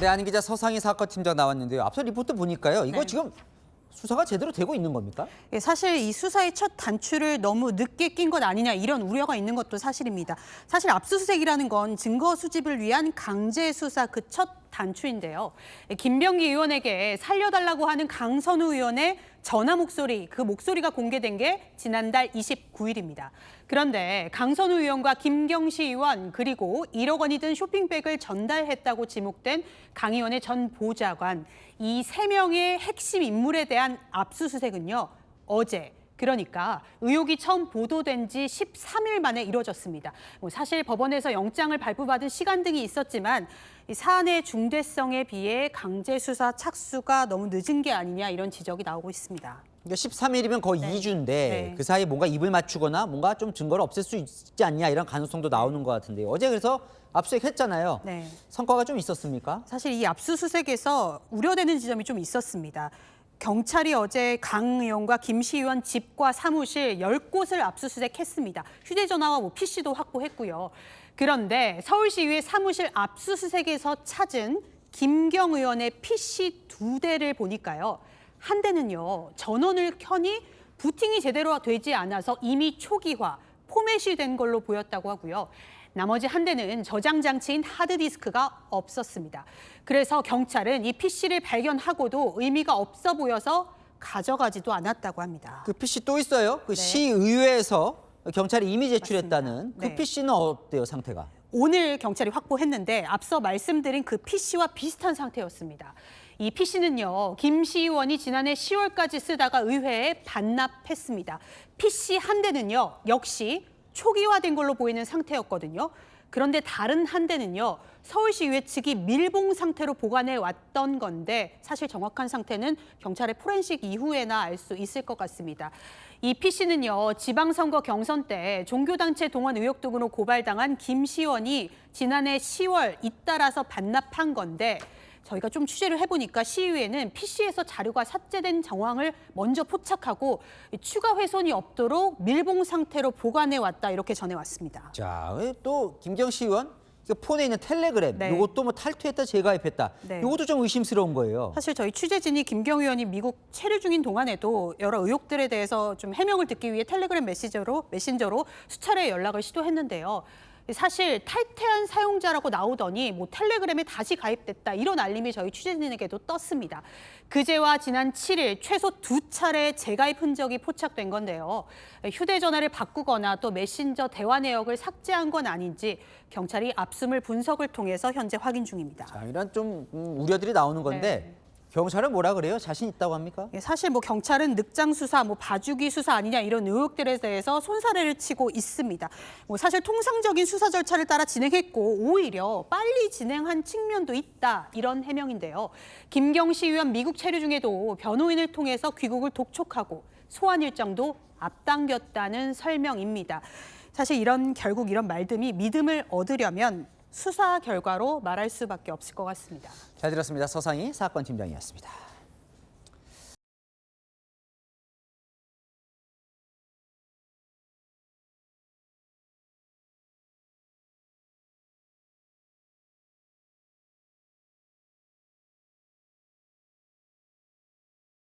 네, 안희 기자 서상희 사건팀장 나왔는데요. 앞서 리포트 보니까요. 이거 네. 지금 수사가 제대로 되고 있는 겁니까? 예, 사실 이 수사의 첫 단추를 너무 늦게 낀 것 아니냐 이런 우려가 있는 것도 사실입니다. 사실 압수수색이라는 건 증거 수집을 위한 강제 수사 그 첫 단추인데요. 김병기 의원에게 살려달라고 하는 강선우 의원의 전화 목소리, 그 목소리가 공개된 게 지난달 29일입니다. 그런데 강선우 의원과 김경시 의원 그리고 1억 원이 든 쇼핑백을 전달했다고 지목된 강 의원의 전 보좌관, 이 3명의 핵심 인물에 대한 압수수색은요, 어제 그러니까 의혹이 처음 보도된 지 13일 만에 이뤄졌습니다. 사실 법원에서 영장을 발부받은 시간 등이 있었지만 이 사안의 중대성에 비해 강제 수사 착수가 너무 늦은 게 아니냐 이런 지적이 나오고 있습니다. 그러니까 13일이면 거의 네. 2주인데 네. 그 사이에 뭔가 입을 맞추거나 뭔가 좀 증거를 없앨 수 있지 않냐 이런 가능성도 나오는 것 같은데요. 어제 그래서 압수수색했잖아요. 네. 성과가 좀 있었습니까? 사실 이 압수수색에서 우려되는 지점이 좀 있었습니다. 경찰이 어제 강 의원과 김시 의원 집과 사무실 10곳을 압수수색했습니다. 휴대전화와 PC도 확보했고요. 그런데 서울시의회 사무실 압수수색에서 찾은 김경 의원의 PC 2대를 보니까요. 한 대는요, 전원을 켜니 부팅이 제대로 되지 않아서 이미 초기화, 포맷이 된 걸로 보였다고 하고요. 나머지 한 대는 저장 장치인 하드디스크가 없었습니다. 그래서 경찰은 이 PC를 발견하고도 의미가 없어 보여서 가져가지도 않았다고 합니다. 그 PC 또 있어요. 그 네. 시의회에서 경찰이 이미 제출했다는 맞습니다. 그 네. PC는 어때요, 상태가? 오늘 경찰이 확보했는데 앞서 말씀드린 그 PC와 비슷한 상태였습니다. 이 PC는요, 김시 의원이 지난해 10월까지 쓰다가 의회에 반납했습니다. PC 한 대는요, 역시 초기화된 걸로 보이는 상태였거든요. 그런데 다른 한 대는요, 서울시의회 측이 밀봉 상태로 보관해 왔던 건데 사실 정확한 상태는 경찰의 포렌식 이후에나 알 수 있을 것 같습니다. 이 PC는요, 지방선거 경선 때 종교단체 동원 의혹 등으로 고발당한 김 시의원이 지난해 10월 잇따라서 반납한 건데 저희가 좀 취재를 해보니까 시의회는 PC에서 자료가 삭제된 정황을 먼저 포착하고 추가 훼손이 없도록 밀봉 상태로 보관해왔다 이렇게 전해왔습니다. 자, 또 김경시 의원 폰에 있는 텔레그램 네. 이것도 뭐 탈퇴했다 재가입했다. 네. 이것도 좀 의심스러운 거예요. 사실 저희 취재진이 김경 의원이 미국 체류 중인 동안에도 여러 의혹들에 대해서 좀 해명을 듣기 위해 텔레그램 메신저로 수차례 연락을 시도했는데요. 사실 탈퇴한 사용자라고 나오더니 뭐 텔레그램에 다시 가입됐다 이런 알림이 저희 취재진에게도 떴습니다. 그제와 지난 7일 최소 2차례 재가입 흔적이 포착된 건데요. 휴대전화를 바꾸거나 또 메신저 대화 내역을 삭제한 건 아닌지 경찰이 압수물 분석을 통해서 현재 확인 중입니다. 자, 이런 좀 우려들이 나오는 건데 네. 경찰은 뭐라 그래요? 자신 있다고 합니까? 사실 뭐 경찰은 늑장 수사, 뭐 봐주기 수사 아니냐 이런 의혹들에 대해서 손사래를 치고 있습니다. 뭐 사실 통상적인 수사 절차를 따라 진행했고 오히려 빨리 진행한 측면도 있다 이런 해명인데요. 김경시 의원 미국 체류 중에도 변호인을 통해서 귀국을 독촉하고 소환 일정도 앞당겼다는 설명입니다. 사실 결국 이런 말들이 믿음을 얻으려면 수사 결과로 말할 수밖에 없을 것 같습니다. 잘 들었습니다. 서상희 사건팀장이었습니다.